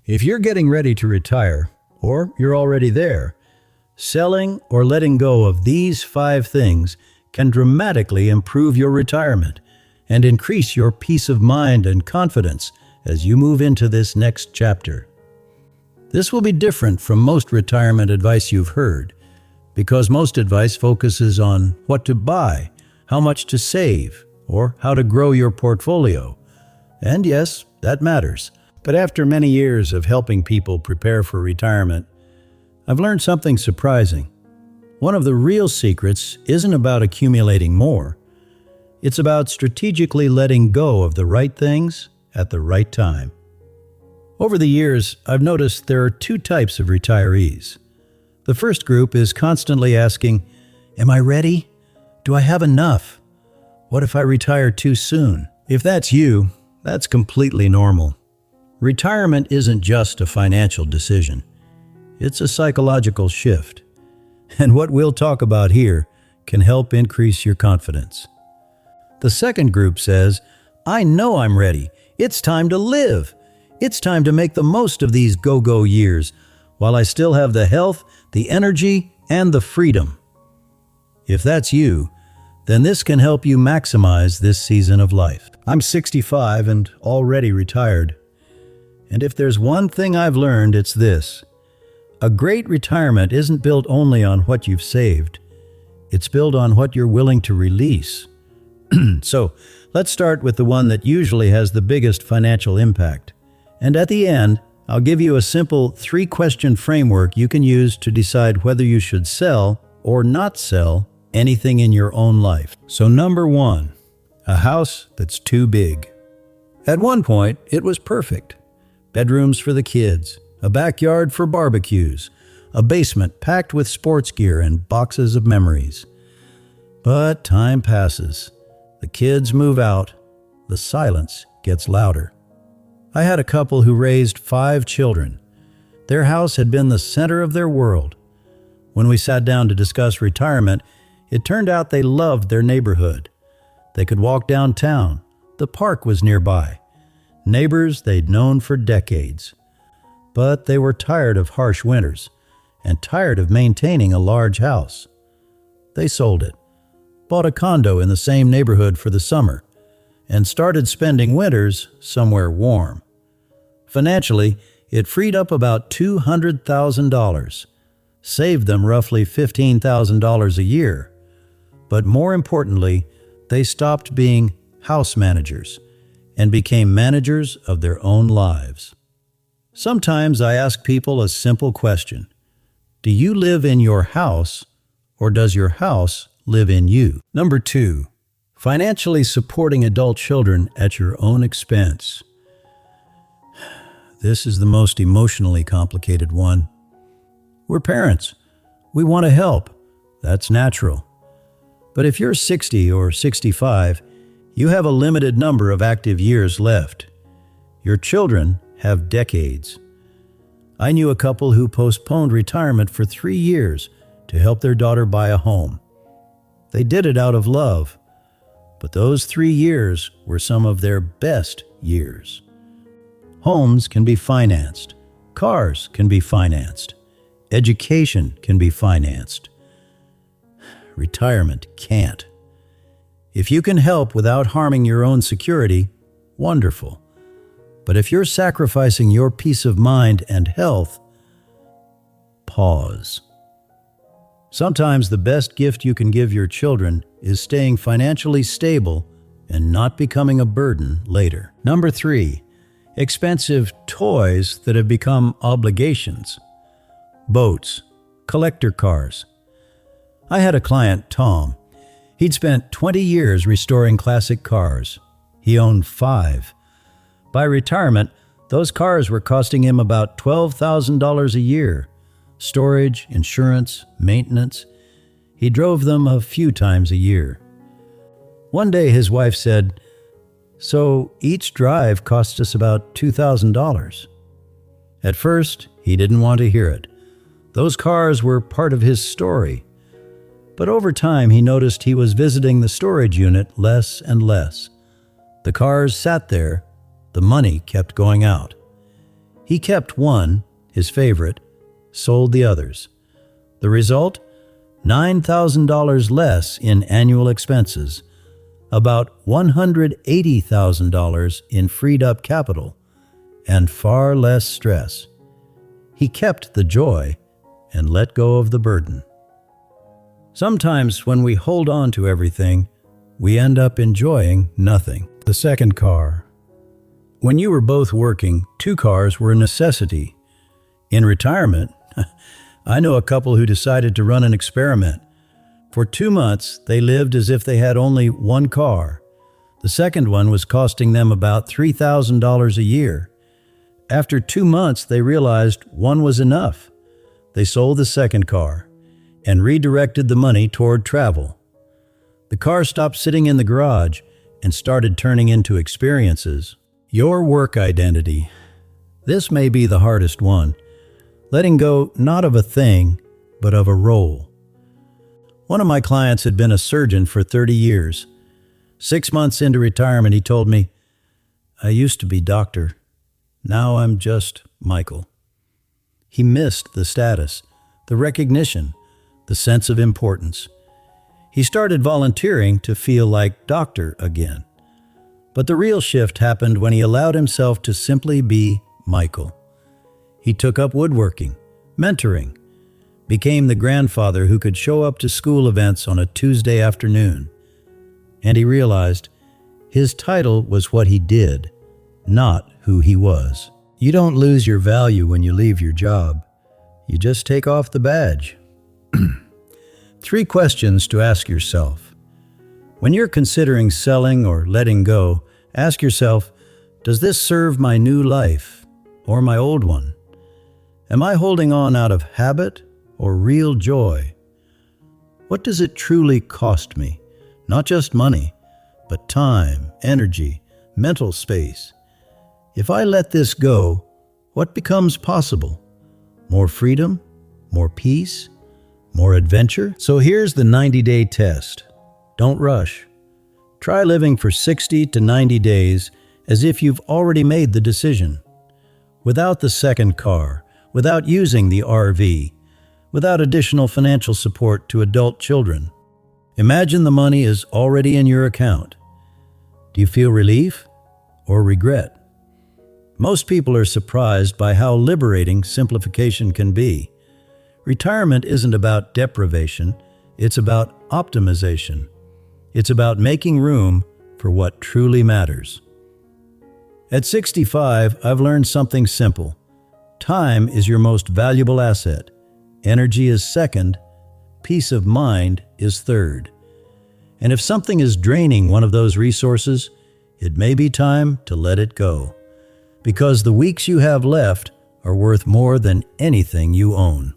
If you're getting ready to retire, or you're already there, selling or letting go of these 5 things can dramatically improve your retirement and increase your peace of mind and confidence as you move into this next chapter. This will be different from most retirement advice you've heard, because most advice focuses on what to buy, how much to save, or how to grow your portfolio. And yes, that matters. But after many years of helping people prepare for retirement, I've learned something surprising. One of the real secrets isn't about accumulating more. It's about strategically letting go of the right things at the right time. Over the years, I've noticed there are 2 types of retirees. The first group is constantly asking, "Am I ready? Do I have enough? What if I retire too soon?" If that's you, that's completely normal. Retirement isn't just a financial decision. It's a psychological shift. And what we'll talk about here can help increase your confidence. The second group says, "I know I'm ready. It's time to live. It's time to make the most of these go-go years while I still have the health, the energy, and the freedom." If that's you, then this can help you maximize this season of life. I'm 65 and already retired. And if there's one thing I've learned, it's this. A great retirement isn't built only on what you've saved. It's built on what you're willing to release. So, let's start with the one that usually has the biggest financial impact. And at the end, I'll give you a simple 3-question framework you can use to decide whether you should sell or not sell anything in your own life. So number 1, a house that's too big. At one point, it was perfect. Bedrooms for the kids, a backyard for barbecues, a basement packed with sports gear and boxes of memories. But time passes. The kids move out. The silence gets louder. I had a couple who raised 5 children. Their house had been the center of their world. When we sat down to discuss retirement, it turned out they loved their neighborhood. They could walk downtown. The park was nearby. Neighbors they'd known for decades. But they were tired of harsh winters and tired of maintaining a large house. They sold it, bought a condo in the same neighborhood for the summer, and started spending winters somewhere warm. Financially, it freed up about $200,000, saved them roughly $15,000 a year. But more importantly, they stopped being house managers and became managers of their own lives. Sometimes I ask people a simple question. Do you live in your house, or does your house live in you? Number 2, financially supporting adult children at your own expense. This is the most emotionally complicated one. We're parents. We want to help. That's natural. But if you're 60 or 65, you have a limited number of active years left. Your children have decades. I knew a couple who postponed retirement for 3 years to help their daughter buy a home. They did it out of love, but those 3 years were some of their best years. Homes can be financed. Cars can be financed. Education can be financed. Retirement can't. If you can help without harming your own security, wonderful. But if you're sacrificing your peace of mind and health, pause. Sometimes the best gift you can give your children is staying financially stable and not becoming a burden later. Number 3, expensive toys that have become obligations. Boats, collector cars. I had a client, Tom. He'd spent 20 years restoring classic cars. He owned 5. By retirement, those cars were costing him about $12,000 a year. Storage, insurance, maintenance. He drove them a few times a year. One day his wife said, "So each drive cost us about $2,000. At first, he didn't want to hear it. Those cars were part of his story. But over time, he noticed he was visiting the storage unit less and less. The cars sat there. The money kept going out. He kept one, his favorite, sold the others. The result? $9,000 less in annual expenses, about $180,000 in freed up capital, and far less stress. He kept the joy and let go of the burden. Sometimes when we hold on to everything, we end up enjoying nothing. The second car. When you were both working, 2 cars were a necessity. In retirement, I know a couple who decided to run an experiment. For 2 months, they lived as if they had only 1 car. The second one was costing them about $3,000 a year. After 2 months, they realized one was enough. They sold the second car and redirected the money toward travel. The car stopped sitting in the garage and started turning into experiences. Your work identity. This may be the hardest one. Letting go not of a thing, but of a role. One of my clients had been a surgeon for 30 years. 6 months into retirement, he told me, "I used to be doctor. Now I'm just Michael." He missed the status, the recognition, the sense of importance. He started volunteering to feel like doctor again. But the real shift happened when he allowed himself to simply be Michael. He took up woodworking, mentoring, became the grandfather who could show up to school events on a Tuesday afternoon. And he realized his title was what he did, not who he was. You don't lose your value when you leave your job. You just take off the badge. 3 questions to ask yourself. When you're considering selling or letting go, ask yourself, does this serve my new life or my old one? Am I holding on out of habit or real joy? What does it truly cost me? Not just money, but time, energy, mental space. If I let this go, what becomes possible? More freedom? More peace? More adventure? So here's the 90-day test. Don't rush. Try living for 60 to 90 days as if you've already made the decision. Without the second car, without using the RV, without additional financial support to adult children. Imagine the money is already in your account. Do you feel relief or regret? Most people are surprised by how liberating simplification can be. Retirement isn't about deprivation, it's about optimization. It's about making room for what truly matters. At 65, I've learned something simple. Time is your most valuable asset. Energy is second. Peace of mind is third. And if something is draining one of those resources, it may be time to let it go. Because the weeks you have left are worth more than anything you own.